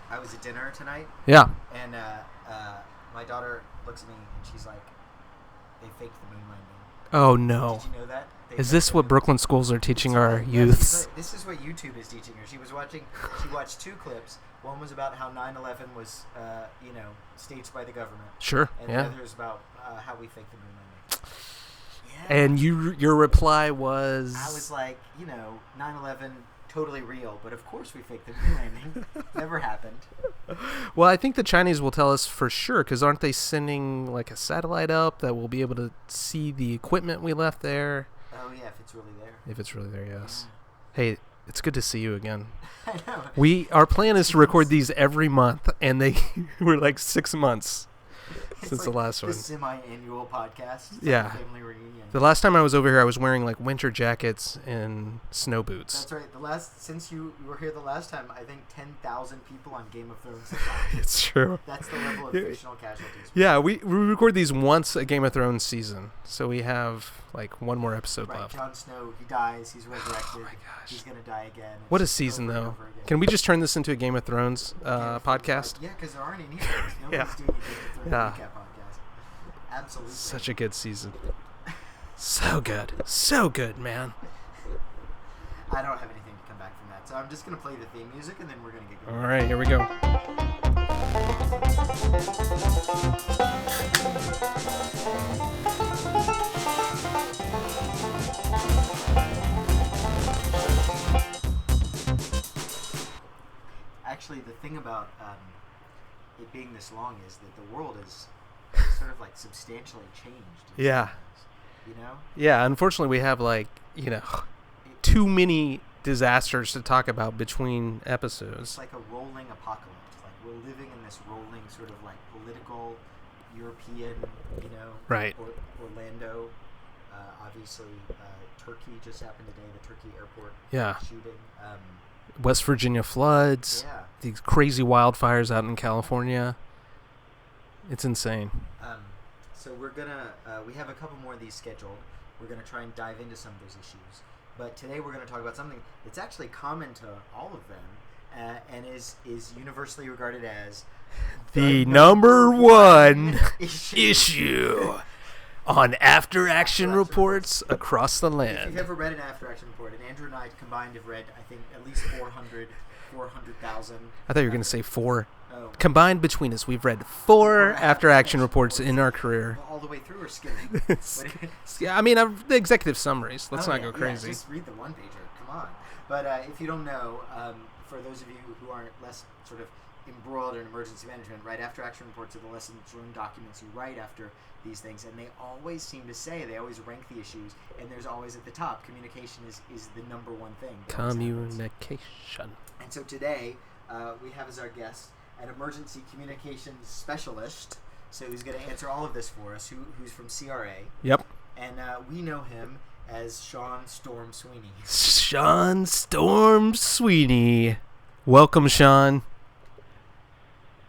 I was at dinner tonight. Yeah. And my daughter looks at me and she's like, "They faked the moon landing." Oh no. Did you know that? Is this what Brooklyn schools are teaching our youths? This is what YouTube is teaching her. She watched 2 clips. One was about how 9/11 was, staged by the government. Sure. And yeah. the other is about how we faked the moon landing. Yeah. And your reply was? I was like, 9/11 totally real, but of course we faked the moon landing. Never happened. Well, I think the Chinese will tell us for sure, because aren't they sending like a satellite up that will be able to see the equipment we left there? Oh yeah, if it's really there. If it's really there, yes. Yeah. Hey, it's good to see you again. I know. Our plan is to record these every month, and we're like 6 months since the last one. The semi-annual podcast. Yeah. Family reunion. The last time I was over here, I was wearing like winter jackets and snow boots. That's right. Since you were here the last time, I think 10,000 people on Game of Thrones. It's true. That's the level of fictional casualties. Yeah, we record these once a Game of Thrones season, so we have like one more episode left. Jon Snow, he dies, he's resurrected. Oh my gosh. He's gonna die again. What a season, though. Can we just turn this into a Game of Thrones podcast? Yeah, because there aren't any of those. Nobody's doing a Game of Thrones recap podcast. Absolutely. Such a good season. So good. So good, man. I don't have anything to come back from that, so I'm just going to play the theme music, and then we're going to get going. All right, here we go. Actually, the thing about it being this long is that the world is sort of like substantially changed. Yeah. You know? Yeah, unfortunately we have too many disasters to talk about between episodes. It's like a rolling apocalypse. Like we're living in this rolling sort of like political European, right. Orlando. Obviously, Turkey just happened today. The Turkey airport shooting. West Virginia floods. Yeah. These crazy wildfires out in California. It's insane. So we're gonna we have a couple more of these scheduled. We're gonna try and dive into some of those issues. But today we're gonna talk about something that's actually common to all of them, and is universally regarded as the number one issue on After Action Reports across the land. If you've ever read an After Action Report, and Andrew and I combined have read, I think, at least 400,000. I thought you were going to say 4. Oh. Combined between us, we've read 4 After Action Reports in our career. All the way through or skimming? Yeah, I mean, the executive summaries. Let's not go crazy. Yeah, just read the one-pager. Come on. But if you don't know, for those of you who aren't less sort of embroiled in emergency management, right, After Action Reports are the lessons learned documents you write after these things, and they always seem to say, they always rank the issues, and there's always at the top, communication is the number one thing. Communication. And so today, we have as our guest an emergency communications specialist, so he's going to answer all of this for us, who's from CRA. Yep. And we know him as Sean Storm Sweeney. Sean Storm Sweeney. Welcome, Sean.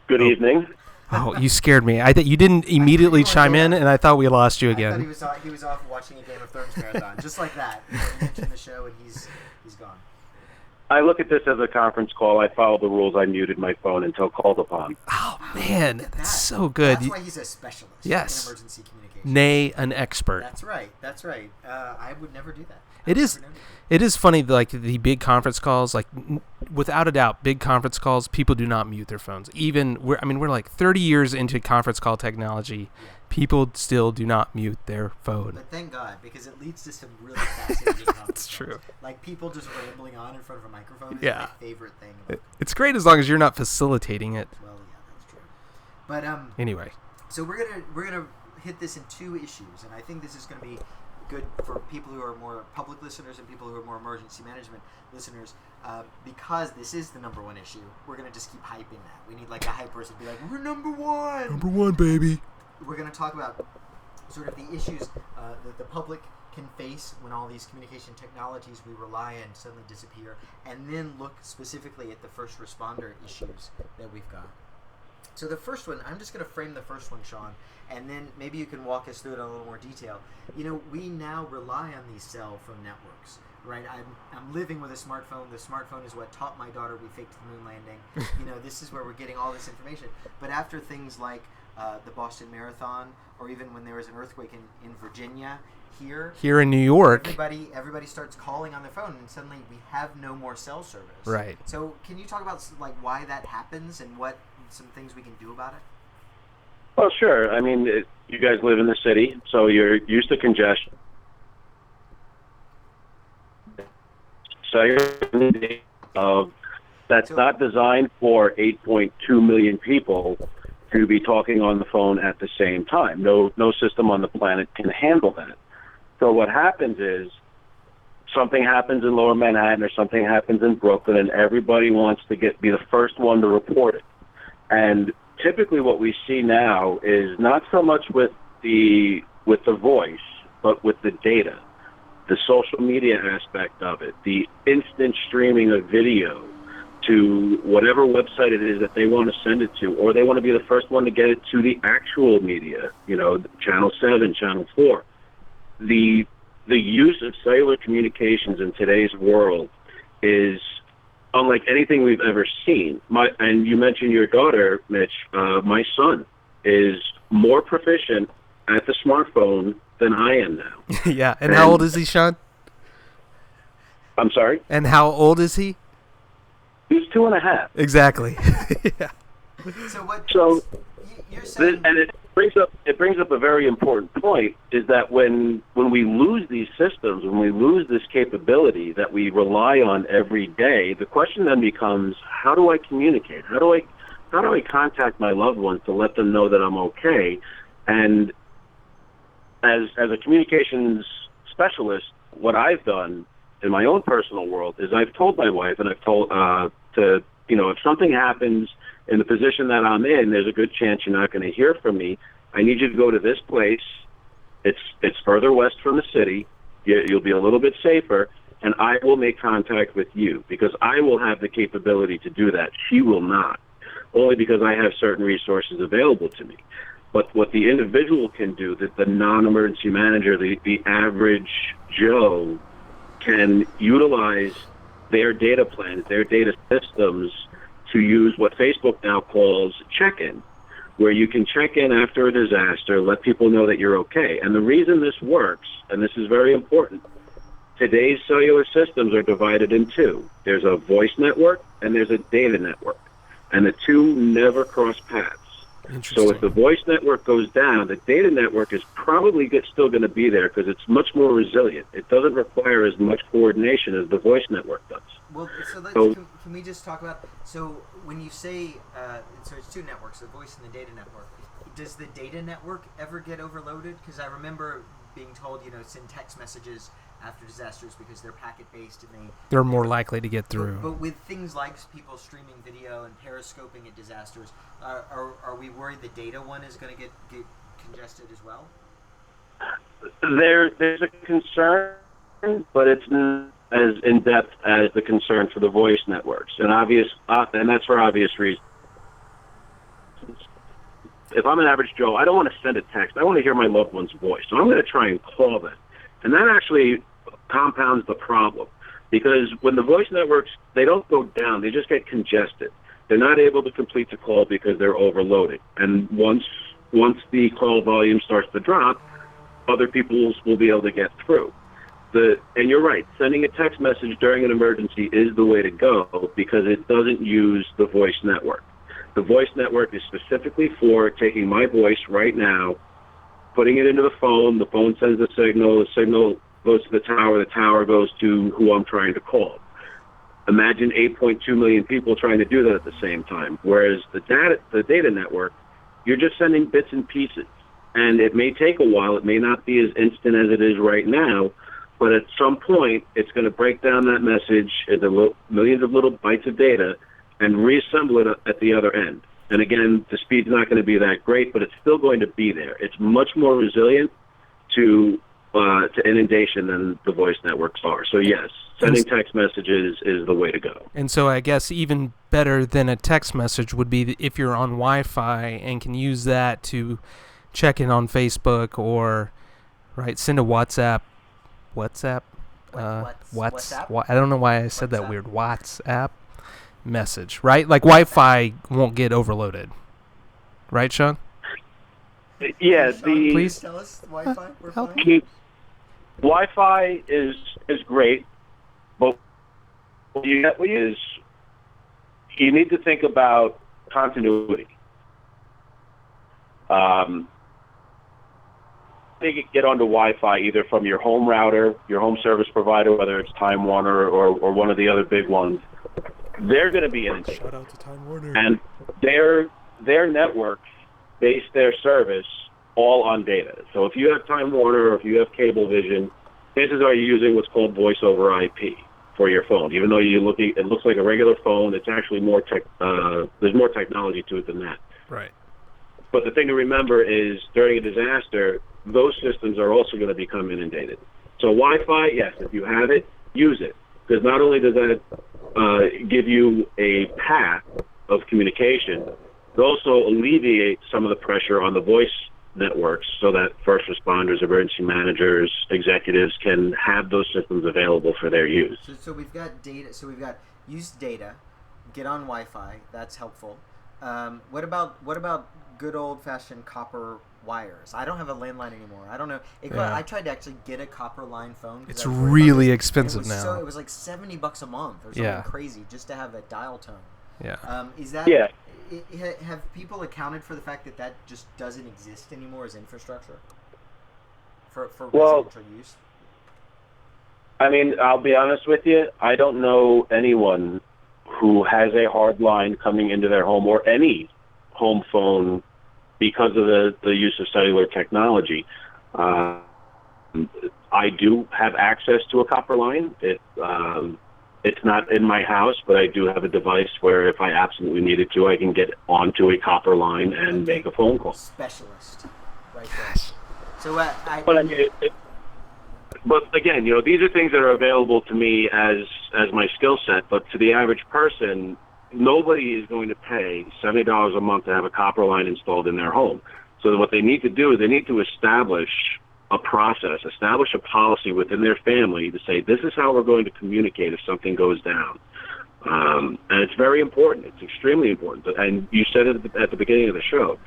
Good evening. Oh, you scared me. You didn't immediately chime in, and I thought we lost you again. I thought he was off watching a Game of Thrones marathon, just like that. He mentioned the show, and he's gone. I look at this as a conference call. I follow the rules. I muted my phone until called upon. Oh, man. That's so good. That's why he's a specialist in emergency communication. Nay, an expert. That's right. I would never do that. It is funny, like the big conference calls, like without a doubt, big conference calls, people do not mute their phones. We're like 30 years into conference call technology. Yeah. People still do not mute their phone. But thank God, because it leads to some really fascinating conversations. That's true. Like people just rambling on in front of a microphone is my favorite thing. It's great as long as you're not facilitating it. Well, yeah, that's true. But anyway. So we're gonna hit this in 2 issues, and I think this is gonna be good for people who are more public listeners and people who are more emergency management listeners, because this is the number one issue. We're gonna just keep hyping that. We need like a hype person to be like, we're number one. Number one, baby. We're going to talk about sort of the issues that the public can face when all these communication technologies we rely on suddenly disappear, and then look specifically at the first responder issues that we've got. So the first one, I'm just going to frame the first one, Sean, and then maybe you can walk us through it in a little more detail. We now rely on these cell phone networks. right? I'm living with a smartphone. The smartphone is what taught my daughter we faked the moon landing. This is where we're getting all this information. But after things like the Boston Marathon, or even when there was an earthquake in Virginia, here in New York, everybody starts calling on their phone, and suddenly we have no more cell service. Right. So can you talk about like why that happens and what some things we can do about it? Well, sure. I mean, you guys live in the city, so you're used to congestion. So that's not designed for 8.2 million people to be talking on the phone at the same time. No system on the planet can handle that. So what happens is something happens in Lower Manhattan or something happens in Brooklyn, and everybody wants to be the first one to report it. And typically what we see now is not so much with the voice, but with the data, the social media aspect of it, the instant streaming of video to whatever website it is that they want to send it to, or they want to be the first one to get it to the actual media, Channel 7, Channel 4. The use of cellular communications in today's world is unlike anything we've ever seen. And you mentioned your daughter, Mitch. My son is more proficient at the smartphone than I am now. Yeah, and how old is he, Sean? I'm sorry? And how old is he? He's 2.5. Exactly. Yeah. So you're saying... And it brings up a very important point, is that when we lose these systems, when we lose this capability that we rely on every day, the question then becomes, how do I communicate? How do I contact my loved ones to let them know that I'm okay? And as a communications specialist, what I've done in my own personal world is I've told my wife, and I've told if something happens in the position that I'm in, there's a good chance you're not going to hear from me. I need you to go to this place. It's further west from the city. You'll be a little bit safer, and I will make contact with you because I will have the capability to do that. She will not, only because I have certain resources available to me. But what the individual can do, that the non-emergency manager, the average Joe, can utilize their data plans, their data systems, to use what Facebook now calls check-in, where you can check in after a disaster, let people know that you're okay. And the reason this works, and this is very important, today's cellular systems are divided in two. There's a voice network and there's a data network, and the two never cross paths. So if the voice network goes down, the data network is probably still going to be there because it's much more resilient. It doesn't require as much coordination as the voice network does. Well, can we just talk about, so when you say, so it's two networks, the voice and the data network, does the data network ever get overloaded? Because I remember being told, send text messages after disasters because they're packet-based and they're more likely to get through. But with things like people streaming video and periscoping at disasters, are we worried the data one is going to get congested as well? There's a concern, but it's not as in-depth as the concern for the voice networks, and that's for obvious reasons. If I'm an average Joe, I don't want to send a text. I want to hear my loved one's voice, so I'm going to try and call them. And that actually compounds the problem, because when the voice networks, they don't go down, they just get congested. They're not able to complete the call because they're overloaded. And once the call volume starts to drop, other people will be able to get through. And you're right, sending a text message during an emergency is the way to go because it doesn't use the voice network. The voice network is specifically for taking my voice right now, putting it into the phone sends the signal goes to the tower goes to who I'm trying to call. Imagine 8.2 million people trying to do that at the same time, whereas the data network, you're just sending bits and pieces. And it may take a while, it may not be as instant as it is right now, but at some point, it's going to break down that message into millions of little bytes of data and reassemble it at the other end. And again, the speed's not going to be that great, but it's still going to be there. It's much more resilient to inundation than the voice networks are. So yes, sending text messages is the way to go. And so I guess even better than a text message would be if you're on Wi-Fi and can use that to check in on Facebook or send a WhatsApp WhatsApp? I don't know why I said that weird. WhatsApp message, right? Like Wi-Fi won't get overloaded, right, Sean? Yeah, Sean, please tell us Wi-Fi. We're help fine. Wi-Fi is great, but what you need to think about continuity. They get onto Wi-Fi either from your home router, your home service provider, whether it's Time Warner or one of the other big ones. They're going to be inundated. Shout out to Time Warner. And their networks base their service all on data. So if you have Time Warner or if you have Cablevision, chances are you're using what's called voice over IP for your phone. Even though it looks like a regular phone, it's actually there's more technology to it than that. Right. But the thing to remember is during a disaster, those systems are also going to become inundated. So Wi-Fi, yes, if you have it, use it. Because not only does that give you a path of communication, it also alleviates some of the pressure on the voice networks so that first responders, emergency managers, executives can have those systems available for their use. So we've got data. So we've got use data, get on Wi-Fi. That's helpful. What about good old-fashioned copper wires? I don't have a landline anymore. I don't know. I tried to actually get a copper line phone. It's really expensive now. So it was like $70 a month or something crazy just to have a dial tone. Yeah. Is that? Yeah. Have people accounted for the fact that just doesn't exist anymore as infrastructure for residential use? I mean, I'll be honest with you. I don't know anyone who has a hard line coming into their home or any home phone because of the use of cellular technology. I do have access to a copper line. It's not in my house, but I do have a device where if I absolutely needed to, I can get onto a copper line and make a phone call. Specialist, right there. So but again, these are things that are available to me as my skill set. But to the average person, nobody is going to pay $70 a month to have a copper line installed in their home. So what they need to do is they need to establish a process, establish a policy within their family to say, this is how we're going to communicate if something goes down. And it's very important. It's extremely important. And you said it at the beginning of the show.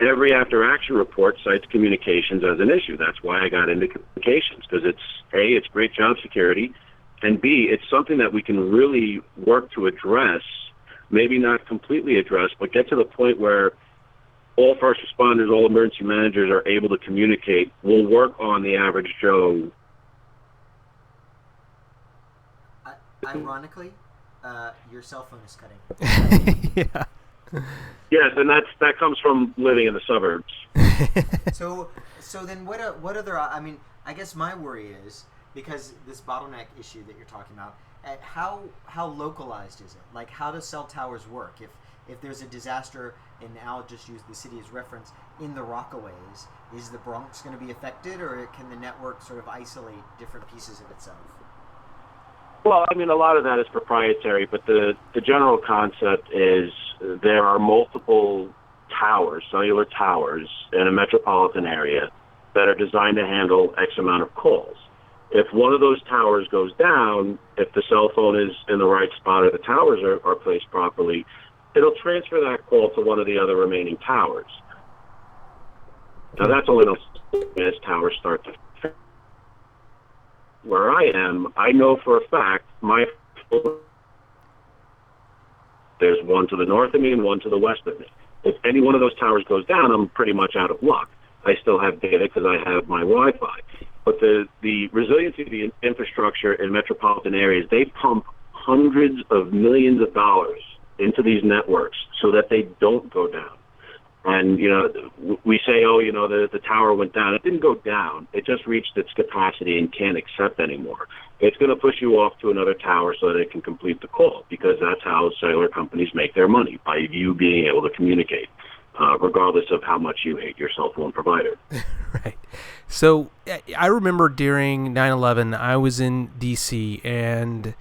Every after-action report cites communications as an issue. That's why I got into communications, because it's great job security, and B, it's something that we can really work to address, maybe not completely address, but get to the point where all first responders, all emergency managers are able to communicate. We'll work on the average Joe. Ironically, your cell phone is cutting. Yeah. Yes, and that comes from living in the suburbs. So then what other? I mean, I guess my worry is because this bottleneck issue that you're talking about. How localized is it? Like, how do cell towers work? If there's a disaster, and I'll just use the city as reference, in the Rockaways, is the Bronx going to be affected, or can the network sort of isolate different pieces of itself? Well, I mean, a lot of that is proprietary, but the general concept is there are multiple towers, cellular towers, in a metropolitan area that are designed to handle X amount of calls. If one of those towers goes down, if the cell phone is in the right spot or the towers are placed properly, it'll transfer that call to one of the other remaining towers. Now, that's only as towers start to fail. Where I am, I know for a fact there's one to the north of me and one to the west of me. If any one of those towers goes down, I'm pretty much out of luck. I still have data because I have my Wi-Fi. But the resiliency of the infrastructure in metropolitan areas, they pump hundreds of millions of dollars into these networks so that they don't go down. And, we say, the tower went down. It didn't go down. It just reached its capacity and can't accept anymore. It's going to push you off to another tower so that it can complete the call, because that's how cellular companies make their money, by you being able to communicate, regardless of how much you hate your cell phone provider. Right. So I remember during 9/11, I was in D.C., and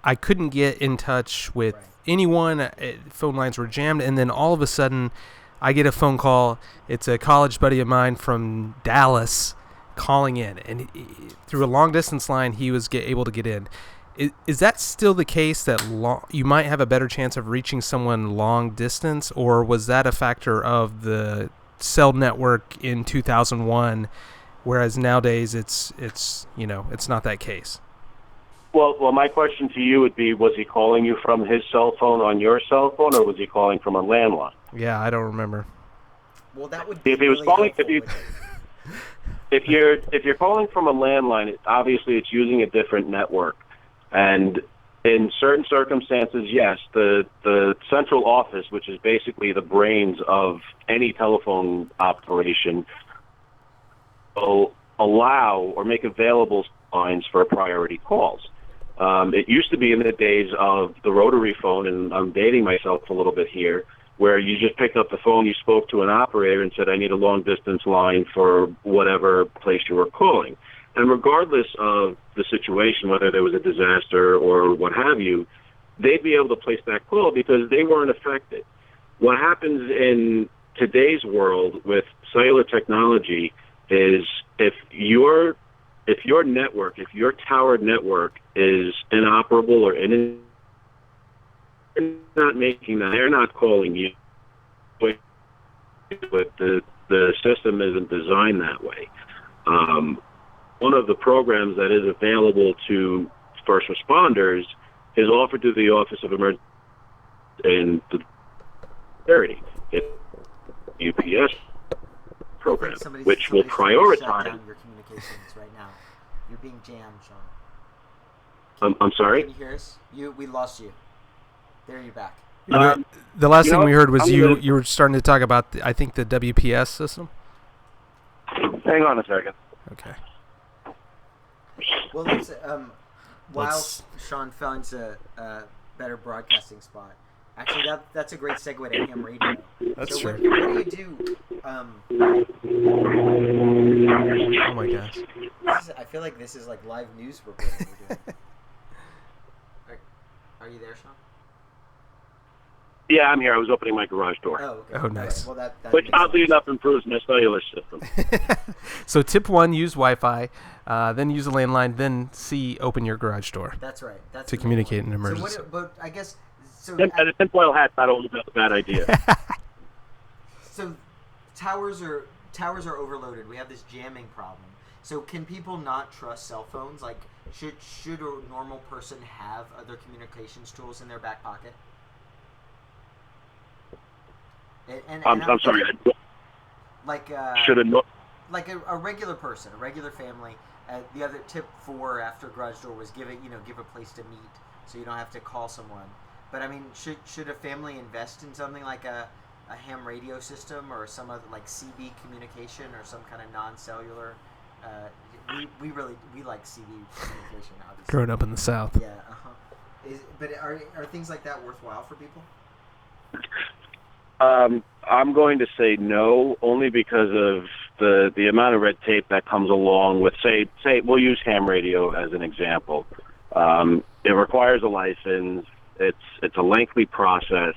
I couldn't get in touch with anyone. Phone lines were jammed, and then all of a sudden, I get a phone call. It's a college buddy of mine from Dallas calling in, and through a long distance line, he was able to get in. Is that still the case that you might have a better chance of reaching someone long distance, or was that a factor of the cell network in 2001, whereas nowadays it's not that case? Well, my question to you would be: was he calling you from his cell phone on your cell phone, or was he calling from a landline? Yeah, I don't remember. Well, that would be if he was really calling, helpful, if you're calling from a landline, obviously it's using a different network. And in certain circumstances, yes, the central office, which is basically the brains of any telephone operation, will allow or make available lines for priority calls. It used to be in the days of the rotary phone, and I'm dating myself a little bit here, where you just picked up the phone, you spoke to an operator and said, I need a long-distance line for whatever place you were calling. And regardless of the situation, whether there was a disaster or what have you, they'd be able to place that call because they weren't affected. What happens in today's world with cellular technology is if your network, if your tower network is inoperable or they're not making that, they're not calling you, but the system isn't designed that way. One of the programs that is available to first responders is offered to the Office of Emergency and the Security, UPS program, which will prioritize. Shut down your communications right now. You're being jammed, Sean. I'm sorry? Can you hear us? We lost you. There, you're back. The last thing we heard was you were starting to talk about, I think, the WPS system? Hang on a second. Okay. Well, let's, while Sean finds a better broadcasting spot, actually, that's a great segue to ham radio. That's so true. What do you do? Oh my gosh. I feel like this is like live news reporting we're doing. Are you there, Sean? Yeah, I'm here. I was opening my garage door. Oh, okay. Oh, nice. Right. Well, that Which oddly enough improves my cellular system. So tip 1, use Wi-Fi, then use a landline, then C, open your garage door. That's right. That's to communicate in an emergency. So but I guess so. The tinfoil hat's not always a bad idea. So towers are overloaded. We have this jamming problem. So can people not trust cell phones? Like, should a normal person have other communications tools in their back pocket? I'm sorry. Like like a regular person, a regular family. The other tip 4 after garage door was give a place to meet, so you don't have to call someone. But I mean, should a family invest in something like a ham radio system or some other like CB communication or some kind of non-cellular? We like CB communication, obviously. Growing up in the South. Yeah. But are things like that worthwhile for people? I'm going to say no, only because of the amount of red tape that comes along with, say we'll use ham radio as an example. It requires a license. It's a lengthy process.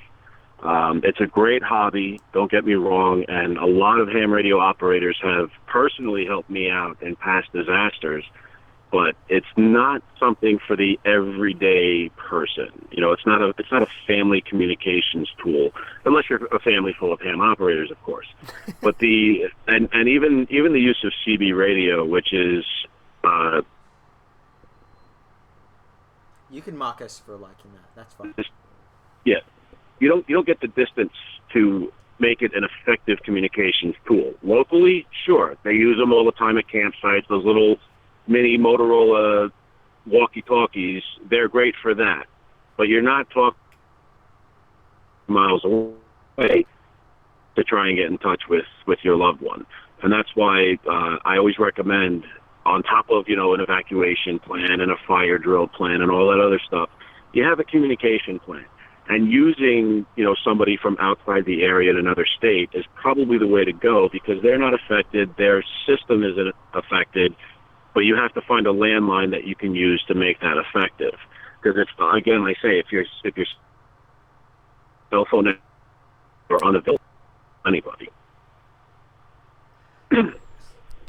It's a great hobby, don't get me wrong, and a lot of ham radio operators have personally helped me out in past disasters. But it's not something for the everyday person. It's not a family communications tool, unless you're a family full of ham operators, of course. But and even the use of CB radio, which is you can mock us for liking that. That's fine. Yeah, you don't get the distance to make it an effective communications tool. Locally, sure, they use them all the time at campsites. Those little mini Motorola walkie-talkies, they're great for that. But you're not talking miles away to try and get in touch with your loved one. And that's why I always recommend, on top of, an evacuation plan and a fire drill plan and all that other stuff, you have a communication plan. And using, somebody from outside the area in another state is probably the way to go because they're not affected, their system isn't affected, but you have to find a landline that you can use to make that effective. Because it's, again, like I say, if your cell phone or unavailable to anybody.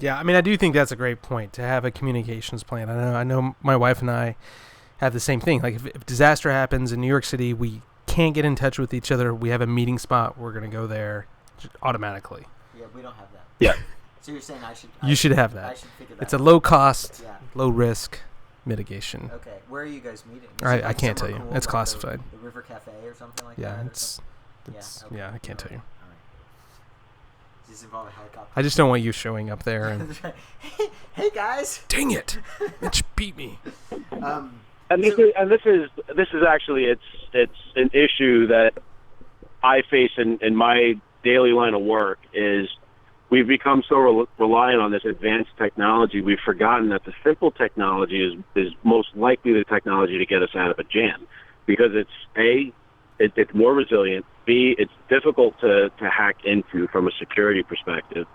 Yeah, I mean, I do think that's a great point, to have a communications plan. I know my wife and I have the same thing. Like, if disaster happens in New York City, we can't get in touch with each other. We have a meeting spot. We're going to go there just automatically. Yeah, we don't have that. Yeah. So you're saying I should... You should have that. I should figure that It's out. a low cost, Yeah. low risk mitigation. Okay. Where are you guys meeting? Is I it, like, can't tell somewhere you. cool, It's like classified. The River Cafe or something like Yeah, that? it's okay. I can't tell you. All right. Does this involve a helicopter? I just don't want you showing up there and Hey guys! dang it, Mitch beat me. And this is actually it's an issue that I face in my daily line of work. Is we've become so reliant on this advanced technology, we've forgotten that the simple technology is most likely the technology to get us out of a jam, because it's more resilient. B, it's difficult to hack into from a security perspective,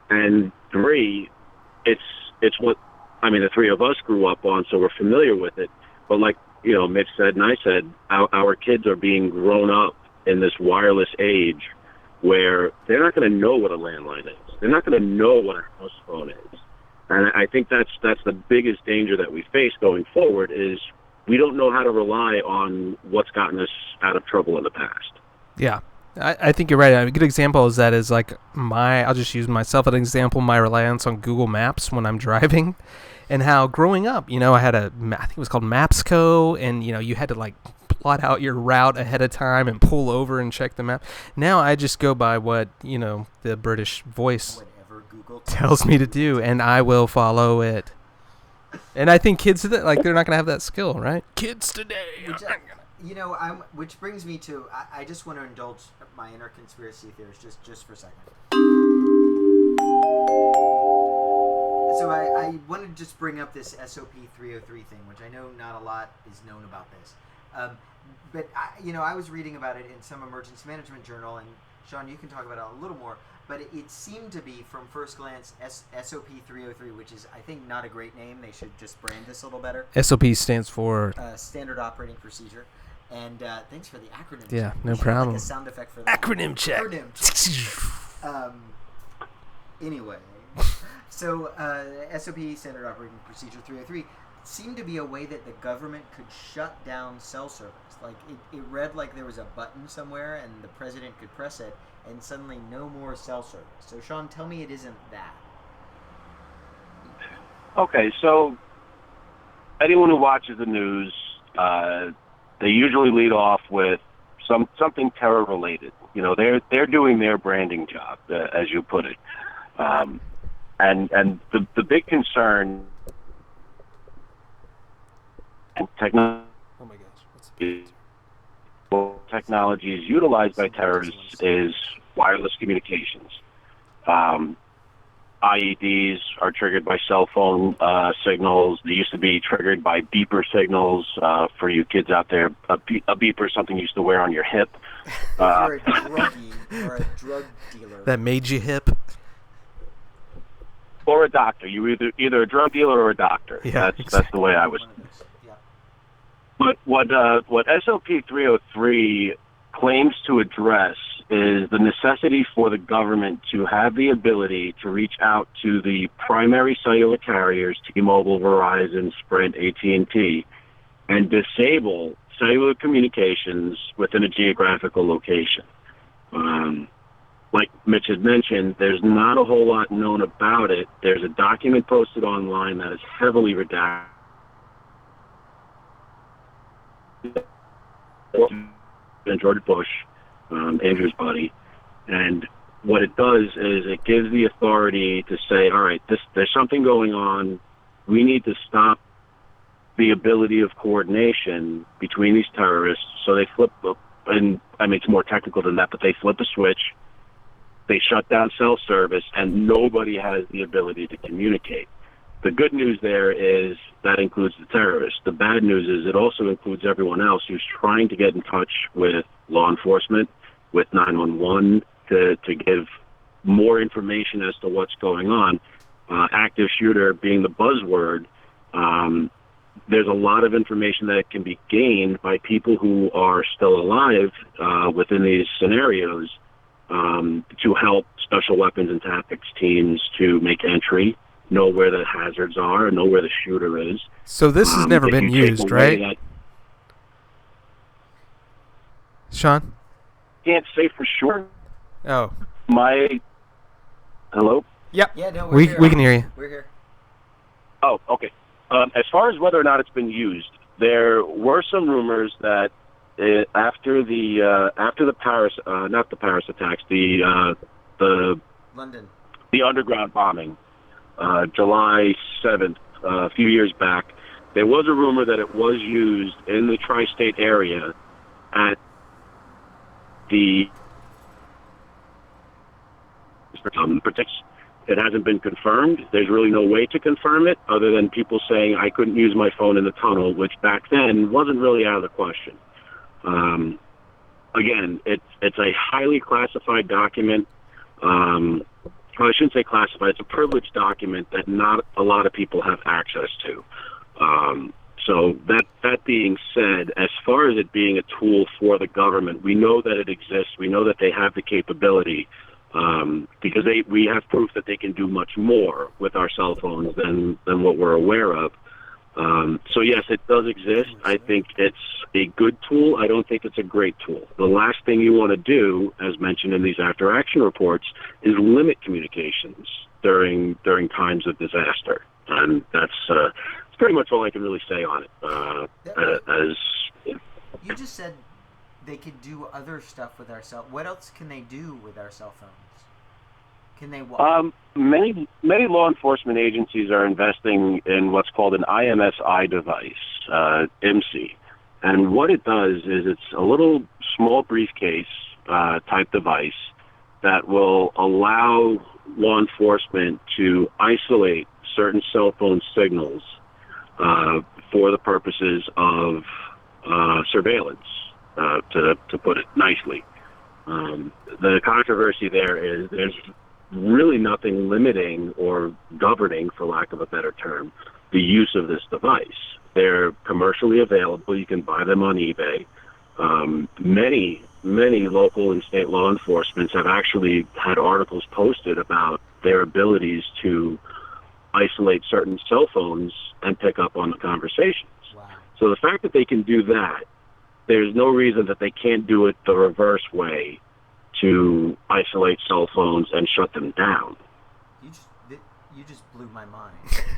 and 3, it's what the 3 of us grew up on, so we're familiar with it. But like Mitch said and I said, our kids are being grown up in this wireless age where they're not going to know what a landline is. They're not going to know what a house phone is. And I think that's the biggest danger that we face going forward, is we don't know how to rely on what's gotten us out of trouble in the past. Yeah, I think you're right. A good example is I'll just use myself as an example, my reliance on Google Maps when I'm driving, and how growing up, I had I think it was called Mapsco, and, you had to like plot out your route ahead of time and pull over and check the map. Now I just go by what, the British voice Whatever Google tells me to do, and I will follow it. And I think kids, they're not going to have that skill, right? Kids today. Which brings me to, I just want to indulge my inner conspiracy theorist just for a second. So I wanted to just bring up this SOP 303 thing, which I know not a lot is known about this. But I was reading about it in some emergency management journal, and Sean, you can talk about it a little more. But it seemed to be, from first glance, SOP 303, which is, I think, not a great name. They should just brand this a little better. SOP stands for Standard Operating Procedure. And thanks for the acronym. Yeah, check. no We should problem. have, like, a sound effect for that. acronym check. Anyway, so SOP Standard Operating Procedure 303 seemed to be a way that the government could shut down cell service. Like it read like there was a button somewhere and the president could press it, and suddenly no more cell service. So Sean, tell me it isn't that. Okay, so anyone who watches the news, they usually lead off with something terror related. They're doing their branding job, as you put it. And the big concern in technology is utilized by terrorists is wireless communications. IEDs are triggered by cell phone signals. They used to be triggered by beeper signals. For you kids out there, a beeper is something you used to wear on your hip. If you're a druggie or a drug dealer. That made you hip. Or a doctor. You either a drug dealer or a doctor. Yeah, that's the way I was. One of those. Yeah. But what SOP 303 claims to address is the necessity for the government to have the ability to reach out to the primary cellular carriers, T-Mobile, Verizon, Sprint, AT&T, and disable cellular communications within a geographical location. Like Mitch had mentioned, there's not a whole lot known about it. There's a document posted online that is heavily redacted. George Bush, Andrew's buddy, and what it does is it gives the authority to say, all right, there's something going on. We need to stop the ability of coordination between these terrorists. So they flip, and it's more technical than that, but they flip a switch. They shut down cell service, and nobody has the ability to communicate. The good news there is that includes the terrorists. The bad news is it also includes everyone else who's trying to get in touch with law enforcement, with 911, to give more information as to what's going on. Active shooter being the buzzword, there's a lot of information that can be gained by people who are still alive within these scenarios to help special weapons and tactics teams to make entry, know where the hazards are, know where the shooter is. So this has never been used, right? Sean? Can't say for sure. Oh. Hello? Yep. Yeah, no, we can hear you. We're here. Oh, okay. As far as whether or not it's been used, there were some rumors that after the Paris, not the Paris attacks, the London, the underground bombing, July 7th, a few years back, there was a rumor that it was used in the tri-state area at the it hasn't been confirmed. There's really no way to confirm it other than people saying I couldn't use my phone in the tunnel, which back then wasn't really out of the question. Again, it's a highly classified document. Well, I shouldn't say classified. It's a privileged document that not a lot of people have access to. So that being said, as far as it being a tool for the government, we know that it exists. We know that they have the capability because we have proof that they can do much more with our cell phones than what we're aware of. So yes, it does exist. I think it's a good tool. I don't think it's a great tool. The last thing you want to do, as mentioned in these after-action reports, is limit communications during times of disaster. And that's pretty much all I can really say on it. You just said they could do other stuff with our cell. What else can they do with our cell phones? Can they walk? Many law enforcement agencies are investing in what's called an IMSI device, IMSI. And what it does is it's a little small briefcase type device that will allow law enforcement to isolate certain cell phone signals for the purposes of surveillance, to put it nicely. The controversy there is there's really nothing limiting or governing, for lack of a better term, the use of this device. They're commercially available. You can buy them on eBay. Many local and state law enforcements have actually had articles posted about their abilities to isolate certain cell phones and pick up on the conversations. Wow. So the fact that they can do that, there's no reason that they can't do it the reverse way to isolate cell phones and shut them down. You just blew my mind.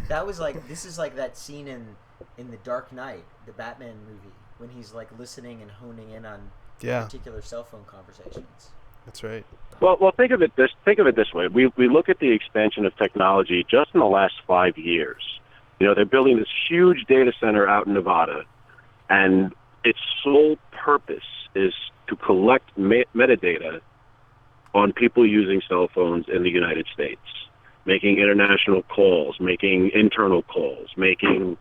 That was like, this is like that scene in The Dark Knight, the Batman movie, when he's like listening and honing in on particular cell phone conversations. That's right. Well, think of it this way. We look at the expansion of technology just in the last 5 years. You know, they're building this huge data center out in Nevada, and its sole purpose is to collect metadata on people using cell phones in the United States, making international calls, making internal calls, making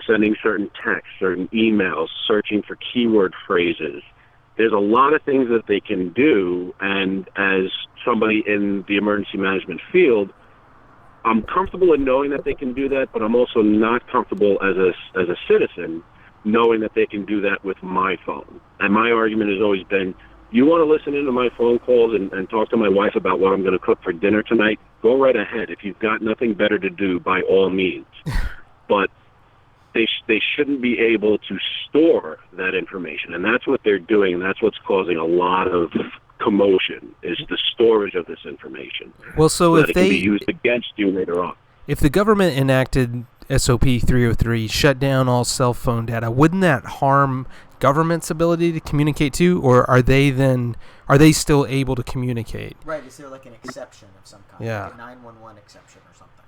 sending certain texts, certain emails, searching for keyword phrases. There's a lot of things that they can do, and as somebody in the emergency management field, I'm comfortable in knowing that they can do that, but I'm also not comfortable as a citizen knowing that they can do that with my phone. And my argument has always been, you want to listen into my phone calls and talk to my wife about what I'm going to cook for dinner tonight? Go right ahead. If you've got nothing better to do, by all means. But they shouldn't be able to store that information, and that's what they're doing, and that's what's causing a lot of commotion, is the storage of this information. Well, so if it can be used against you later on. If the government enacted SOP 303, shut down all cell phone data, wouldn't that harm government's ability to communicate too, or are they still able to communicate? Right, is there like an exception of some kind? Yeah. Like a 911 exception or something?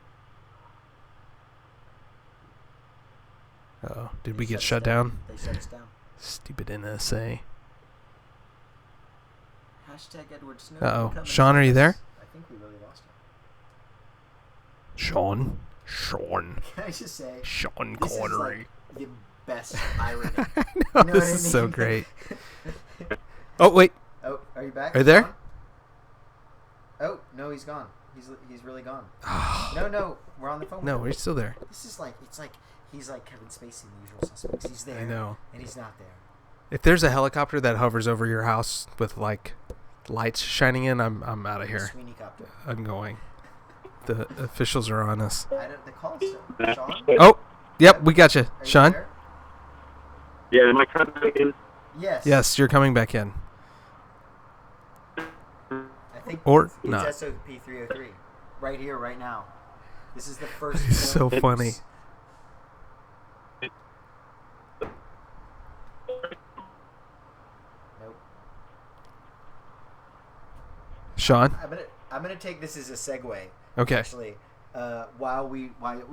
Oh, did we get shut down? They shut us down. Stupid NSA. Hashtag Edward Snowden. Uh-oh. Sean, are you there? I think we really lost him. Sean. Can I just say, Sean this Connery. is like the best irony. I know, You know this what I is so mean? great. Oh, wait. Oh, are you back? Are you there? Gone? Oh, no, he's gone. He's really gone. No, we're on the phone. No, with him. we're still there. This is like, it's like he's like Kevin Spacey in The Usual Suspects. He's there. I know. And he's not there. If there's a helicopter that hovers over your house with like lights shining in. I'm out of here. Sweeney copter. I'm going. The officials are on us. I don't. The call's still. Sean. Oh, yep, we got you, Are you Sean. there? Yeah, am I coming back in? Yes. Yes, you're coming back in. I think Or it's not. SOP 303. Right here, right now. This is the first. It's so funny. Nope. Sean. I'm gonna take this as a segue. Okay. Actually, while we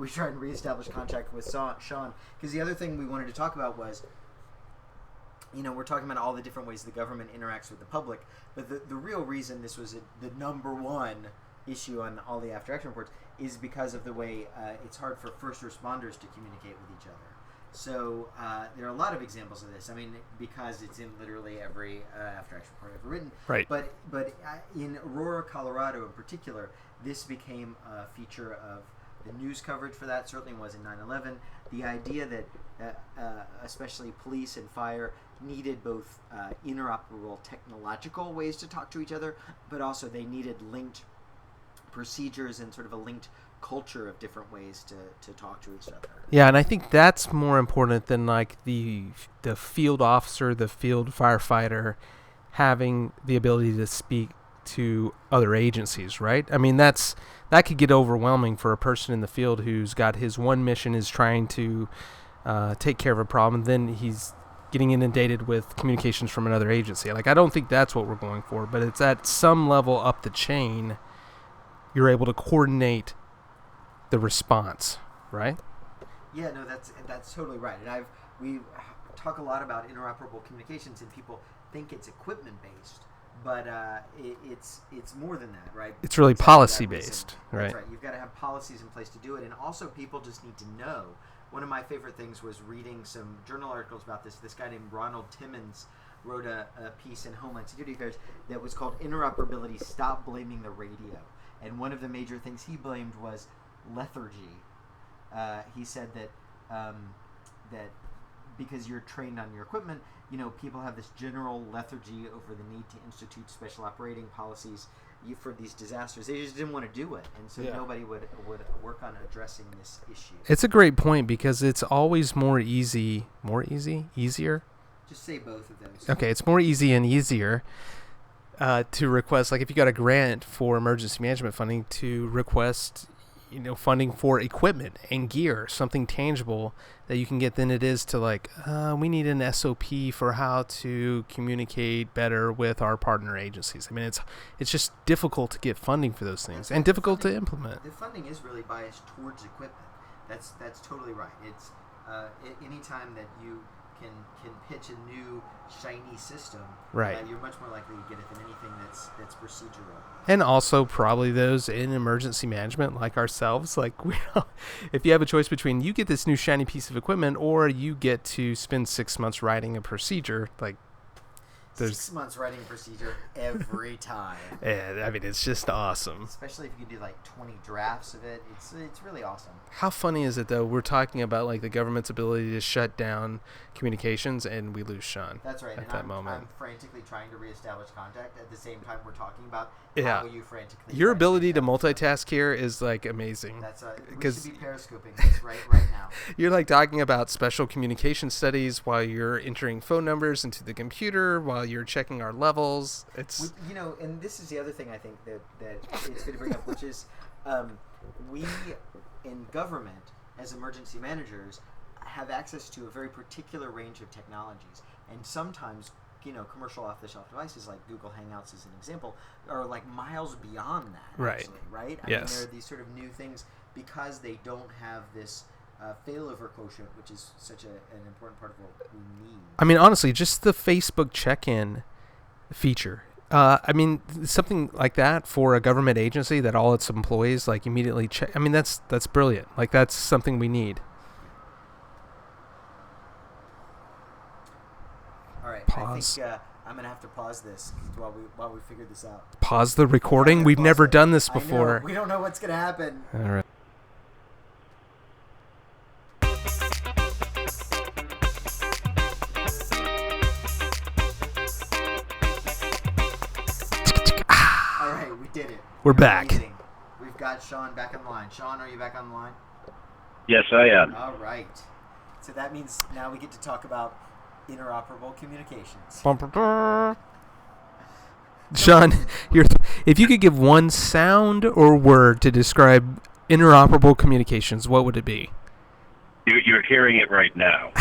try and reestablish contact with Sean, because the other thing we wanted to talk about was, we're talking about all the different ways the government interacts with the public, but the real reason this was the number one issue on all the after action reports is because of the way it's hard for first responders to communicate with each other. So there are a lot of examples of this. I mean, because it's in literally every after action report ever written. Right. But in Aurora, Colorado in particular, this became a feature of the news coverage for that. Certainly was in 9/11. The idea that especially police and fire needed both interoperable technological ways to talk to each other, but also they needed linked procedures and sort of a linked culture of different ways to talk to each other. Yeah, and I think that's more important than like the field officer, the field firefighter having the ability to speak to other agencies, right? I mean, that could get overwhelming for a person in the field who's got his one mission is trying to take care of a problem, then he's getting inundated with communications from another agency. Like, I don't think that's what we're going for, but it's at some level up the chain, you're able to coordinate the response, right? Yeah, no, that's totally right. And we talk a lot about interoperable communications, and people think it's equipment based, but it's more than that, right? It's really Exactly policy that reason. based, That's right? right. You've got to have policies in place to do it, and also people just need to know. One of my favorite things was reading some journal articles about this. This guy named Ronald Timmons wrote a piece in Homeland Security Affairs that was called "Interoperability: Stop Blaming the Radio." And one of the major things he blamed was lethargy. He said that that because you're trained on your equipment, people have this general lethargy over the need to institute special operating policies for these disasters. They just didn't want to do it, and so nobody would work on addressing this issue. It's a great point because it's always easier. Just say both of those. Okay, it's more easy and easier to request, like if you got a grant for emergency management funding, to request funding for equipment and gear, something tangible that you can get, than it is to we need an SOP for how to communicate better with our partner agencies. I mean, it's just difficult to get funding for those things and difficult to implement. The funding is really biased towards equipment. That's totally right. It's any time that you can pitch a new shiny system, right? You're much more likely to get it than anything that's procedural. And also probably those in emergency management like ourselves, if you have a choice between you get this new shiny piece of equipment or you get to spend 6 months writing a procedure, there's 6 months writing a procedure every time. Yeah, I mean, it's just awesome. Especially if you can do 20 drafts of it. It's really awesome. How funny is it though? We're talking about the government's ability to shut down communications, and we lose Sean. That's right. At that moment, I'm frantically trying to reestablish contact at the same time we're talking about yeah. how you frantically. Your ability to multitask here is amazing. That's we should be periscoping this right now. You're talking about special communication studies while you're entering phone numbers into the computer, while you're checking our levels. It's and this is the other thing I think that it's good to bring up, which is we in government as emergency managers have access to a very particular range of technologies, and sometimes commercial off-the-shelf devices like Google Hangouts as an example are miles beyond that. Right. Actually, right? I Yes. mean, there are these sort of new things because they don't have this failover quotient, which is such an important part of what we need. I mean, honestly, just the Facebook check-in feature. I mean, something like that for a government agency that all its employees immediately check. I mean, that's brilliant. That's something we need. All right. Pause. I think I'm gonna have to pause this while we figure this out. Pause the recording. We've never done this before. I know. We don't know what's gonna happen. All right. did it. We're back. Amazing. We've got Sean back on the line. Sean, are you back on the line? Yes, I am. All right. So that means now we get to talk about interoperable communications. Sean, if you could give one sound or word to describe interoperable communications, what would it be? You're hearing it right now.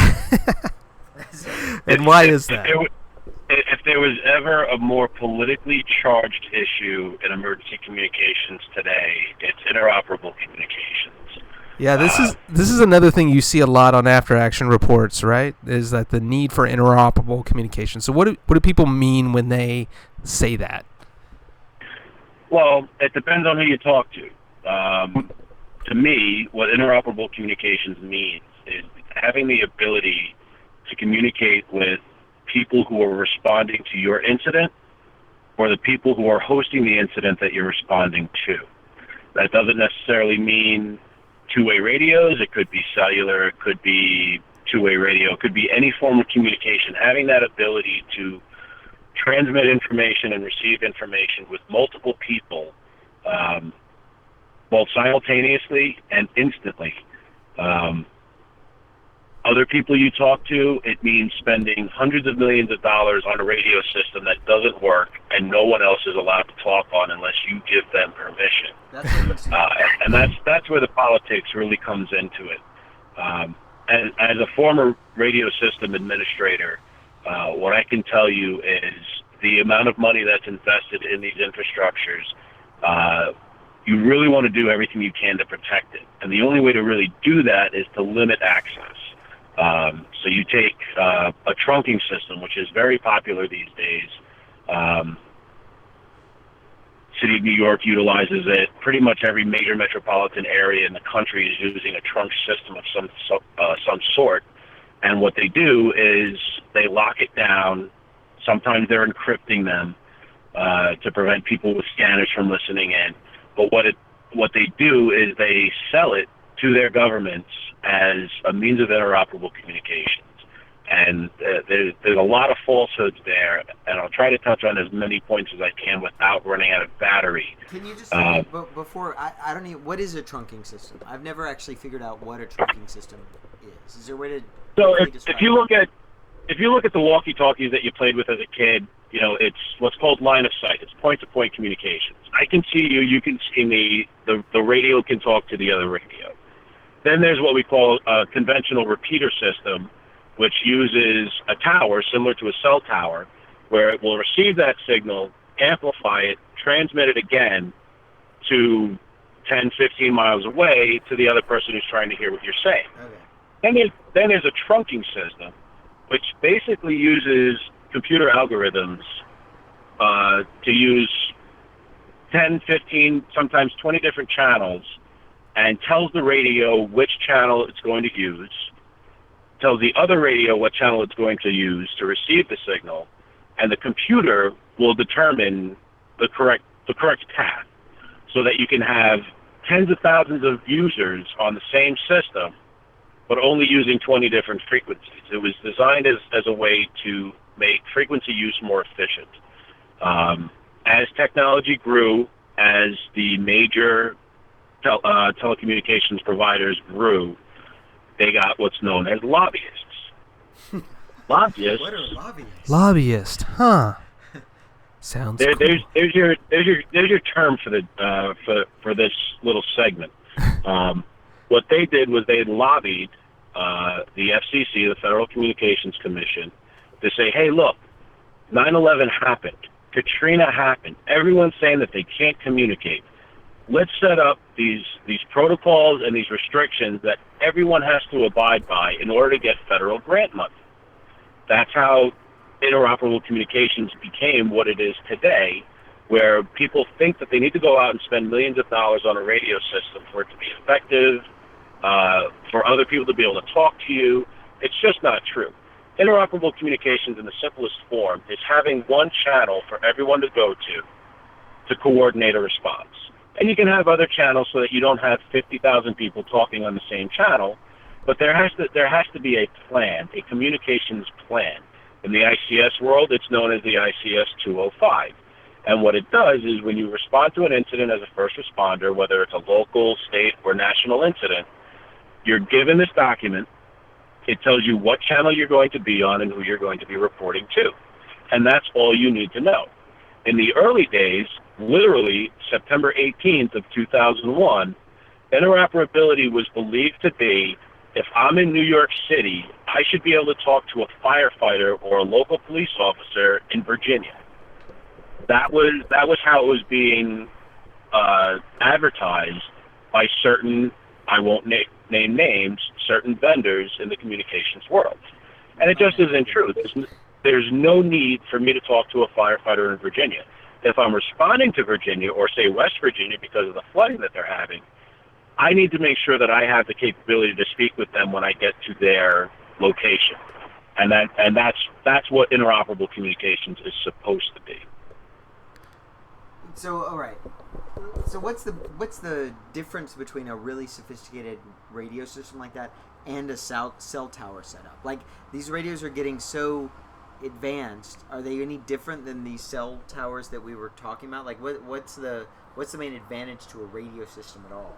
And why is that? If there was ever a more politically charged issue in emergency communications today, it's interoperable communications. Yeah, this is another thing you see a lot on after action reports, right? Is that the need for interoperable communication. So what do people mean when they say that? Well, it depends on who you talk to. To me, what interoperable communications means is having the ability to communicate with people who are responding to your incident or the people who are hosting the incident that you're responding to. That doesn't necessarily mean two-way radios. It could be cellular. It could be two-way radio. It could be any form of communication. Having that ability to transmit information and receive information with multiple people, both simultaneously and instantly. Other people you talk to, it means spending hundreds of millions of dollars on a radio system that doesn't work and no one else is allowed to talk on unless you give them permission. And that's where the politics really comes into it. As a former radio system administrator, what I can tell you is the amount of money that's invested in these infrastructures, you really want to do everything you can to protect it. And the only way to really do that is to limit access. So you take a trunking system, which is very popular these days. City of New York utilizes it. Pretty much every major metropolitan area in the country is using a trunk system of some sort. And what they do is they lock it down. Sometimes they're encrypting them to prevent people with scanners from listening in. But what they do is they sell it to their governments as a means of interoperable communications. And there's a lot of falsehoods there, and I'll try to touch on as many points as I can without running out of battery. Can you just before I don't even, what is a trunking system? I've never actually figured out what a trunking system is. Is there a way to? So if you look at the walkie-talkies that you played with as a kid, you know, it's what's called line of sight. It's point-to-point communications. I can see you, you can see me. The radio can talk to the other radio. Then there's what we call a conventional repeater system, which uses a tower similar to a cell tower, where it will receive that signal, amplify it, transmit it again to 10, 15 miles away to the other person who's trying to hear what you're saying. Okay. Then there's a trunking system, which basically uses computer algorithms to use 10, 15, sometimes 20 different channels, and tells the radio which channel it's going to use, tells the other radio what channel it's going to use to receive the signal, and the computer will determine the correct path, so that you can have tens of thousands of users on the same system, but only using 20 different frequencies. It was designed as a way to make frequency use more efficient. As technology grew, as the major telecommunications providers grew, they got what's known as lobbyists. Lobbyists. What are lobbyists? Lobbyist, huh? Sounds cool. There's your term for this little segment. What they did was they lobbied the FCC, the Federal Communications Commission, to say, hey, look, 9/11 happened, Katrina happened. Everyone's saying that they can't communicate. Let's set up these protocols and these restrictions that everyone has to abide by in order to get federal grant money. That's how interoperable communications became what it is today, where people think that they need to go out and spend millions of dollars on a radio system for it to be effective, for other people to be able to talk to you. It's just not true. Interoperable communications in the simplest form is having one channel for everyone to go to coordinate a response. And you can have other channels so that you don't have 50,000 people talking on the same channel, but there has to be a plan, a communications plan. In the ICS world, it's known as the ICS 205. And what it does is when you respond to an incident as a first responder, whether it's a local, state, or national incident, you're given this document. It tells you what channel you're going to be on and who you're going to be reporting to. And that's all you need to know. In the early days, literally September 18th of 2001, interoperability was believed to be, if I'm in New York City, I should be able to talk to a firefighter or a local police officer in Virginia. That was how it was being advertised by certain, I won't name names, certain vendors in the communications world. And it just isn't true. There's no need for me to talk to a firefighter in Virginia. If I'm responding to Virginia or, say, West Virginia because of the flooding that they're having, I need to make sure that I have the capability to speak with them when I get to their location. And that's what interoperable communications is supposed to be. So, all right. So what's the difference between a really sophisticated radio system like that and a cell tower setup? Like, these radios are getting so advanced. Are they any different than these cell towers that we were talking about? Like, what's the main advantage to a radio system at all?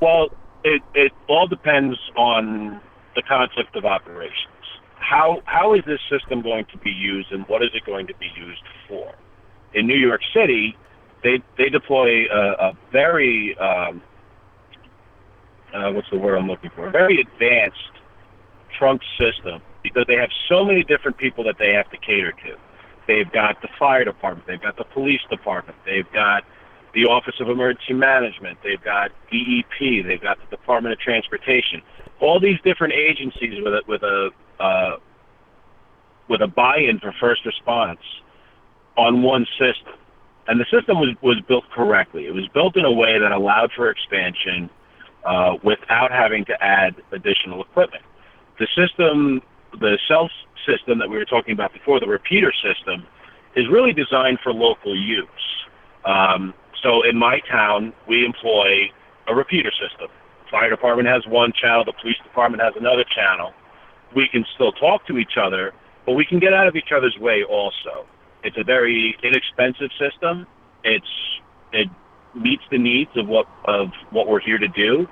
Well, it all depends on the concept of operations. How is this system going to be used, and what is it going to be used for? In New York City, they deploy a very what's the word I'm looking for? A very advanced trunk system, because they have so many different people that they have to cater to. They've got the fire department, they've got the police department, they've got the Office of Emergency Management, they've got DEP, they've got the Department of Transportation. All these different agencies with a buy-in for first response on one system. And the system was built correctly. It was built in a way that allowed for expansion without having to add additional equipment. The system, the cell system that we were talking about before, the repeater system, is really designed for local use. So in my town, we employ a repeater system. The fire department has one channel, the police department has another channel. We can still talk to each other, but we can get out of each other's way also. It's a very inexpensive system. It meets the needs of what we're here to do.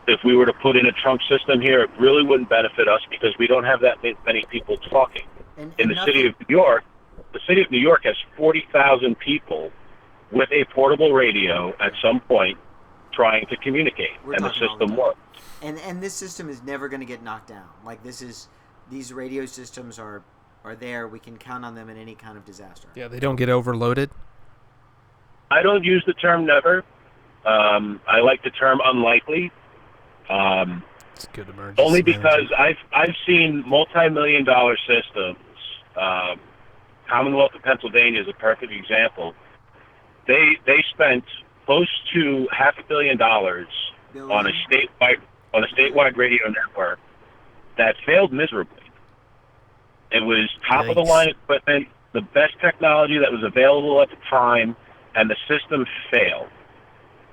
If we were to put in a trunk system here, it really wouldn't benefit us because we don't have that many people talking. In the city of New York, the city of New York has 40,000 people with a portable radio at some point trying to communicate, and the system works. And this system is never going to get knocked down. Like, these radio systems are there. We can count on them in any kind of disaster. Yeah, they don't get overloaded. I don't use the term never. I like the term unlikely. It's good emergency only because management. I've seen multi-million-dollar systems. Commonwealth of Pennsylvania is a perfect example. They spent close to $500 million on a statewide radio network that failed miserably. It was top-of-the-line equipment, the best technology that was available at the time, and the system failed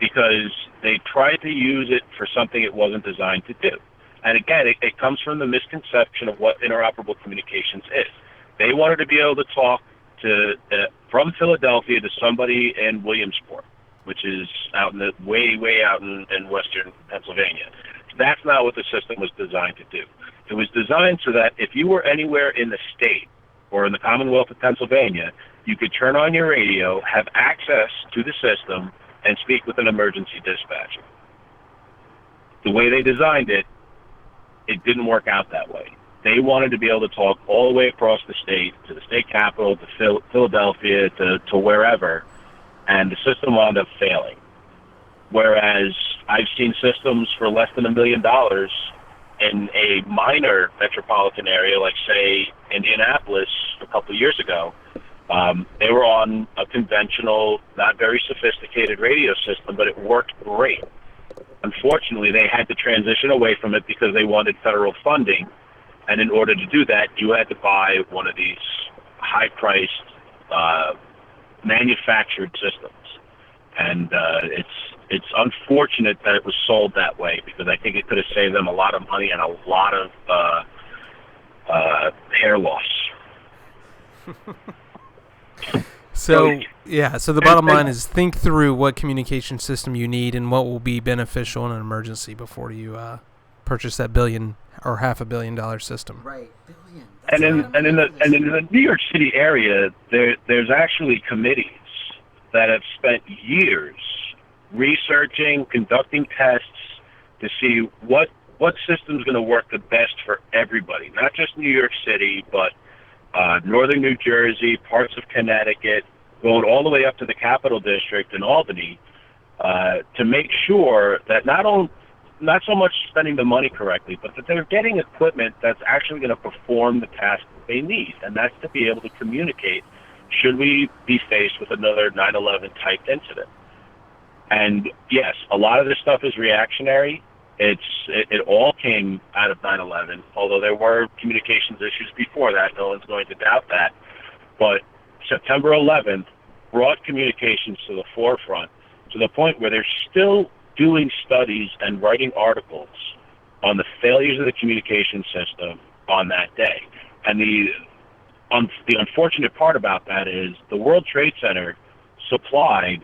because they tried to use it for something it wasn't designed to do. And again, it comes from the misconception of what interoperable communications is. They wanted to be able to talk to from Philadelphia to somebody in Williamsport, which is out in the way out in western Pennsylvania. That's not what the system was designed to do. It was designed so that if you were anywhere in the state or in the Commonwealth of Pennsylvania, you could turn on your radio, have access to the system, and speak with an emergency dispatcher. The way they designed it, it didn't work out that way. They wanted to be able to talk all the way across the state, to the state capital, to Philadelphia, to wherever, and the system wound up failing. Whereas I've seen systems for less than $1 million in a minor metropolitan area, like, say, Indianapolis a couple of years ago. They were on a conventional, not very sophisticated radio system, but it worked great. Unfortunately, they had to transition away from it because they wanted federal funding, and in order to do that, you had to buy one of these high-priced manufactured systems. And it's unfortunate that it was sold that way, because I think it could have saved them a lot of money and a lot of hair loss. So the bottom line is think through what communication system you need and what will be beneficial in an emergency before you purchase that $1 billion or $500 million system. Right, billion. And in the New York City area, there's actually committees that have spent years researching, conducting tests to see what system's going to work the best for everybody, not just New York City, but northern New Jersey, parts of Connecticut, going all the way up to the Capital District in Albany, to make sure that not so much spending the money correctly, but that they're getting equipment that's actually going to perform the task that they need, and that's to be able to communicate should we be faced with another 9/11 type incident. And yes, a lot of this stuff is reactionary. It all came out of 9/11, although there were communications issues before that. No one's going to doubt that. But September 11th brought communications to the forefront to the point where they're still doing studies and writing articles on the failures of the communication system on that day. And the unfortunate part about that is the World Trade Center supplied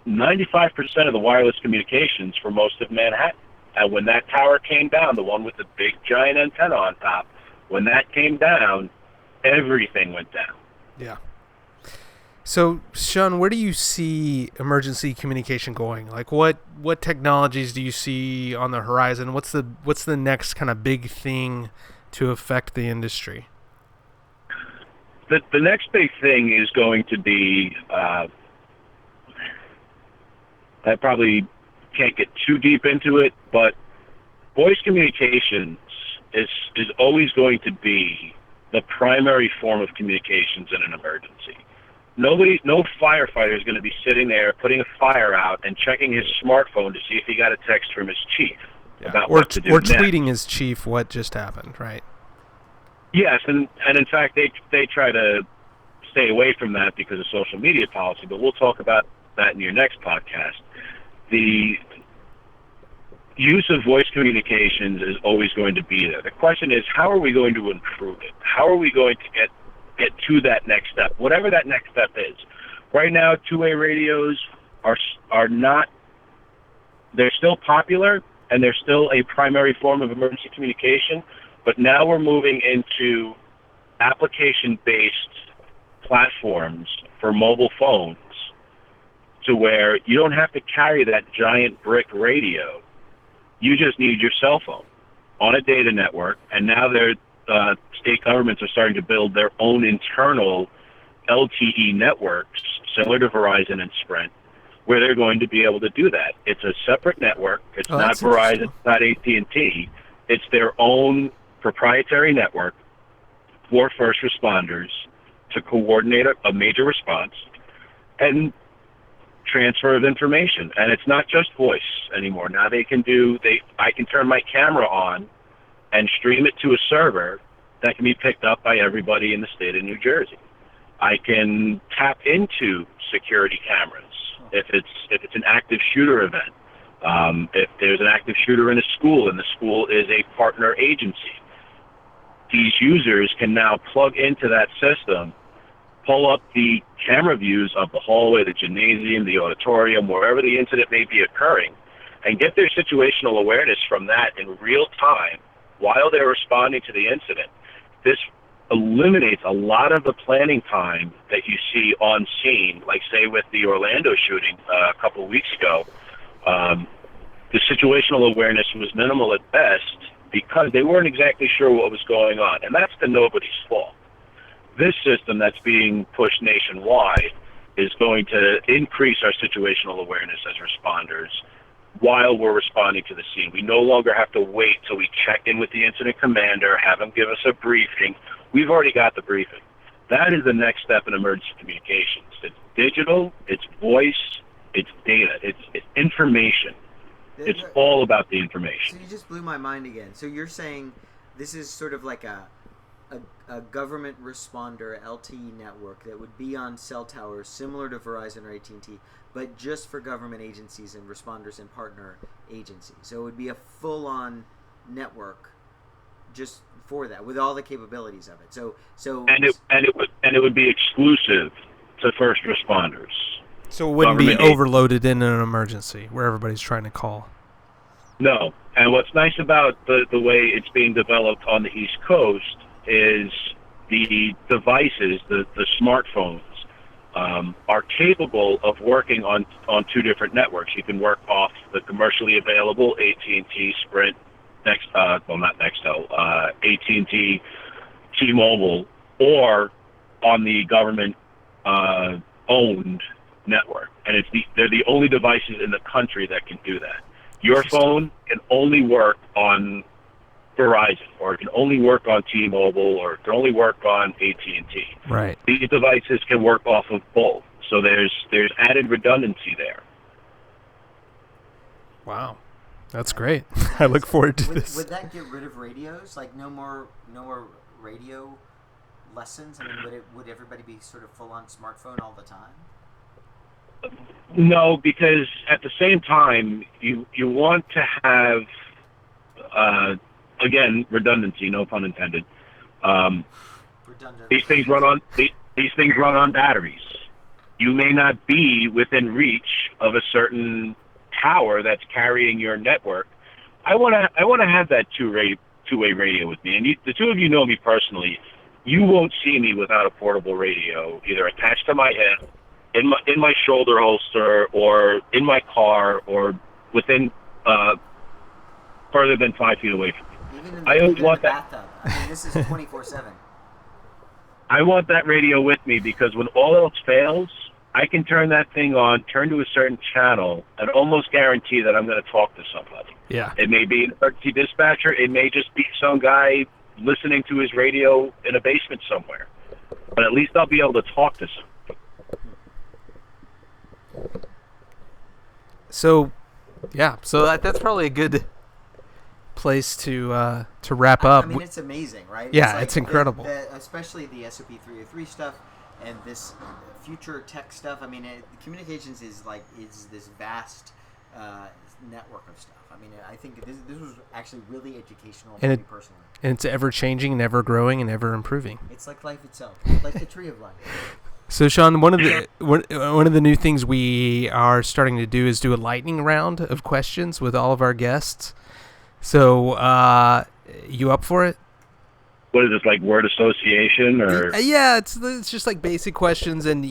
95% of the wireless communications for most of Manhattan. And when that tower came down, the one with the big giant antenna on top, when that came down, everything went down. Yeah. So, Sean, where do you see emergency communication going? Like, what technologies do you see on the horizon? What's the next kind of big thing to affect the industry? The next big thing is going to be, I probably can't get too deep into it, but voice communications is always going to be the primary form of communications in an emergency. No firefighter is going to be sitting there putting a fire out and checking his smartphone to see if he got a text from his chief about what to do or next. Tweeting his chief what just happened, right? Yes, and in fact they try to stay away from that because of social media policy, but we'll talk about that in your next podcast. The use of voice communications is always going to be there. The question is, how are we going to improve it? How are we going to get to that next step, whatever that next step is? Right now, two-way radios are not, they're still popular, and they're still a primary form of emergency communication, but now we're moving into application-based platforms for mobile phones to where you don't have to carry that giant brick radio. You just need your cell phone on a data network, and now state governments are starting to build their own internal LTE networks, similar to Verizon and Sprint, where they're going to be able to do that. It's a separate network. It's not Verizon, it's not AT&T. It's their own proprietary network for first responders to coordinate a major response and transfer of information. And it's not just voice anymore. Now I can turn my camera on and stream it to a server that can be picked up by everybody in the state of New Jersey. I can tap into security cameras if it's an active shooter event. If there's an active shooter in a school and the school is a partner agency, these users can now plug into that system, pull up the camera views of the hallway, the gymnasium, the auditorium, wherever the incident may be occurring, and get their situational awareness from that in real time while they're responding to the incident. This eliminates a lot of the planning time that you see on scene, like say with the Orlando shooting a couple of weeks ago. The situational awareness was minimal at best because they weren't exactly sure what was going on, and that's to nobody's fault. This system that's being pushed nationwide is going to increase our situational awareness as responders while we're responding to the scene. We no longer have to wait till we check in with the incident commander, have him give us a briefing. We've already got the briefing. That is the next step in emergency communications. It's digital, it's voice, it's data, it's information. It's all about the information. So you just blew my mind again. So you're saying this is sort of like a government responder LTE network that would be on cell towers similar to Verizon or AT&T, but just for government agencies and responders and partner agencies. So it would be a full-on network just for that, with all the capabilities of it. So it would be exclusive to first responders. So it wouldn't be Government overloaded in an emergency where everybody's trying to call. No. And what's nice about the way it's being developed on the East Coast is the devices, the smartphones, are capable of working on two different networks. You can work off the commercially available AT&T, Sprint, AT&T, T-Mobile, or on the government owned network. And they're the only devices in the country that can do that. Your phone can only work on Verizon, or it can only work on T-Mobile, or it can only work on AT&T. Right. These devices can work off of both, so there's added redundancy there. Wow, that's great. I look forward to this. Would that get rid of radios? Like no more radio lessons? I mean, would everybody be sort of full on smartphone all the time? No, because at the same time, you want to have, again, redundancy, no pun intended. These things run on batteries. You may not be within reach of a certain tower that's carrying your network. I want to have that two-way radio with me. And the two of you know me personally. You won't see me without a portable radio, either attached to my head, in my shoulder holster, or in my car, or within further than 5 feet away from me. Even in the bathtub. I mean, this is 24/7. I want that radio with me because when all else fails, I can turn that thing on, turn to a certain channel, and almost guarantee that I'm going to talk to somebody. Yeah. It may be an emergency dispatcher. It may just be some guy listening to his radio in a basement somewhere. But at least I'll be able to talk to somebody. So, yeah. So that's probably a good place to wrap up. I mean, it's amazing, right? Yeah, it's incredible. Especially the SOP 303 stuff and this future tech stuff. I mean, communications is this vast network of stuff. I mean, I think this was actually really educational for me personally. And it's ever changing, and ever growing, and ever improving. It's like life itself, like the tree of life. So, Sean, one of the new things we are starting to do is do a lightning round of questions with all of our guests. So, you up for it? What is this, like word association, or? Yeah, it's just like basic questions, and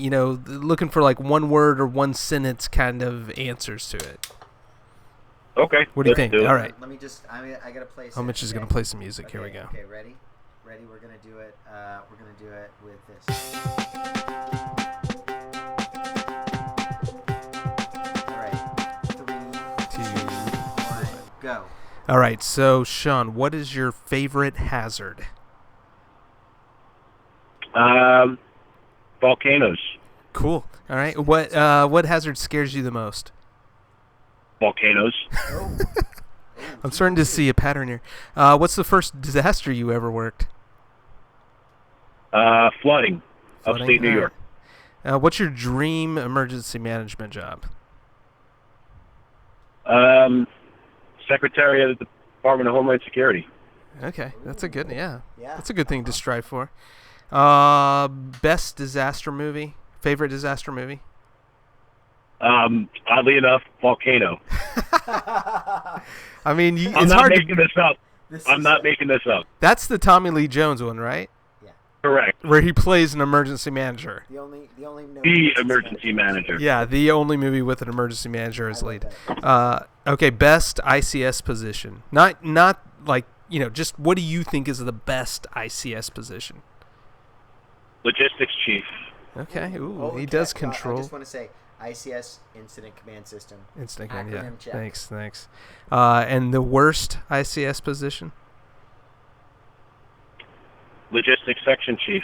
looking for like one word or one sentence kind of answers to it. Okay. What do you think? All right. Let me just. I gotta play. Mitch is gonna play some music. Okay, Here we go. Okay, ready? We're gonna do it. We're gonna do it with this. All right. 3, 2, 1, go. All right. So, Sean, what is your favorite hazard? Volcanoes. Cool. All right. What hazard scares you the most? Volcanoes. I'm starting to see a pattern here. What's the first disaster you ever worked? Flooding. Upstate New York. What's your dream emergency management job? Secretary of the Department of Homeland Security. Okay, that's a good Yeah. That's a good thing to strive for. Best disaster movie? Favorite disaster movie? Oddly enough, Volcano. I mean, I'm not making this up. I'm not making this up. That's the Tommy Lee Jones one, right? Yeah. Correct. Where he plays an emergency manager. The only emergency manager. Yeah, the only movie with an emergency manager as lead. Okay, best ICS position. Not like, just what do you think is the best ICS position? Logistics chief. Okay. Ooh, he does control. I just want to say ICS, Incident Command System. Incident Command, yeah. Check. Thanks. And the worst ICS position? Logistics section chief.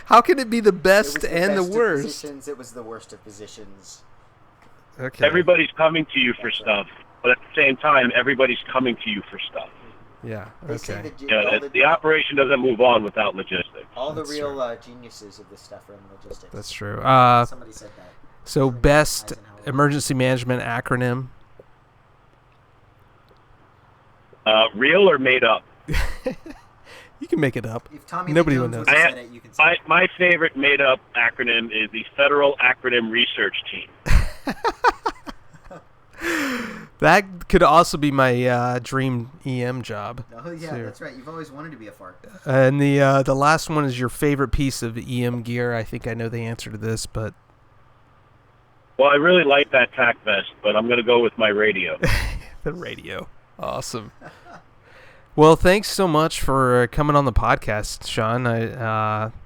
How can it be the best and the worst? It was the worst of positions. Okay. Everybody's coming to you for stuff, but at the same time, everybody's coming to you for stuff. Yeah. They say Okay. The operation doesn't move on without logistics. All the real geniuses of this stuff are in logistics. That's true. Somebody said that. So best emergency management acronym? Real or made up? You can make it up. If Tommy Nobody Lee would Jones know. would have said it, you can say it. My favorite made-up acronym is the Federal Acronym Research Team. That could also be my dream EM job. Oh yeah, So- that's right. You've always wanted to be a FARC. And the last one is your favorite piece of EM gear. I think I know the answer to this, but Well, I really like that tack vest, but I'm going to go with my radio. the radio. Awesome. Well, thanks so much for coming on the podcast, Sean.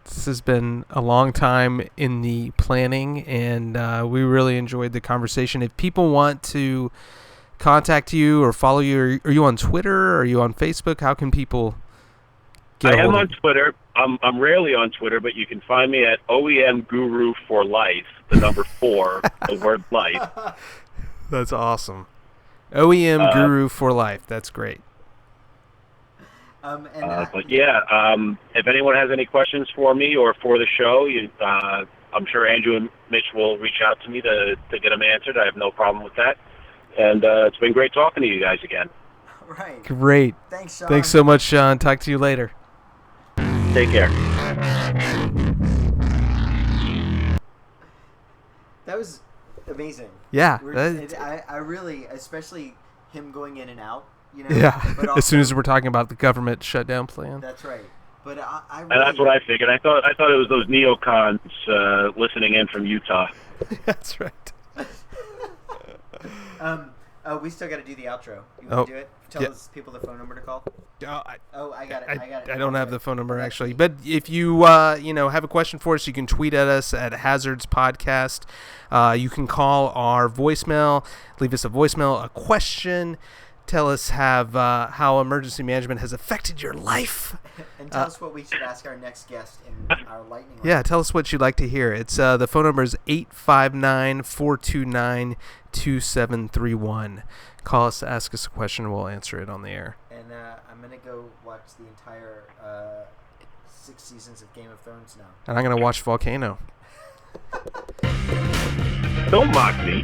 This has been a long time in the planning, and we really enjoyed the conversation. If people want to contact you or follow you, are you on Twitter? Are you on Facebook? How can people get I a am hold on of you? Twitter. I'm rarely on Twitter, but you can find me at OEM Guru for Life, the number 4, the word life. That's awesome. OEM Guru for Life. That's great. But yeah, if anyone has any questions for me or for the show, I'm sure Andrew and Mitch will reach out to me to get them answered. I have no problem with that. And it's been great talking to you guys again. Right. Great. Thanks, Sean. Thanks so much, Sean. Talk to you later. Take care. That was amazing. Yeah. I really, especially him going in and out, you know. Yeah. But As soon as also- we're talking about the government shutdown plan. That's right. But I really, And that's what I figured. I thought it was those neocons listening in from Utah. That's right. we still got to do the outro. You want Oh, to do it? Tell yeah. us people the phone number to call. I I got it. I don't have the phone number That's actually, me. but if you have a question for us, you can tweet at us at Hazards Podcast. You can call our voicemail, leave us a voicemail, a question, tell us how emergency management has affected your life. And tell us what we should ask our next guest in our lightning round. Yeah, tell us what you'd like to hear. It's the phone number is 859-429-2731. Call us, ask us a question, we'll answer it on the air. And I'm gonna go watch the entire 6 seasons of Game of Thrones now. And I'm gonna watch Volcano. Don't mock me.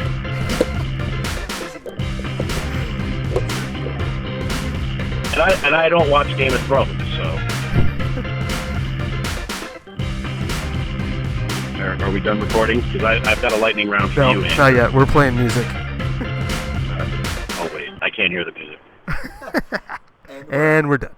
And I don't watch Game of Thrones, so. Are we done recording? Because I've got a lightning round for you, Andrew. Not yet. We're playing music. Oh, wait. I can't hear the music. And And we're done.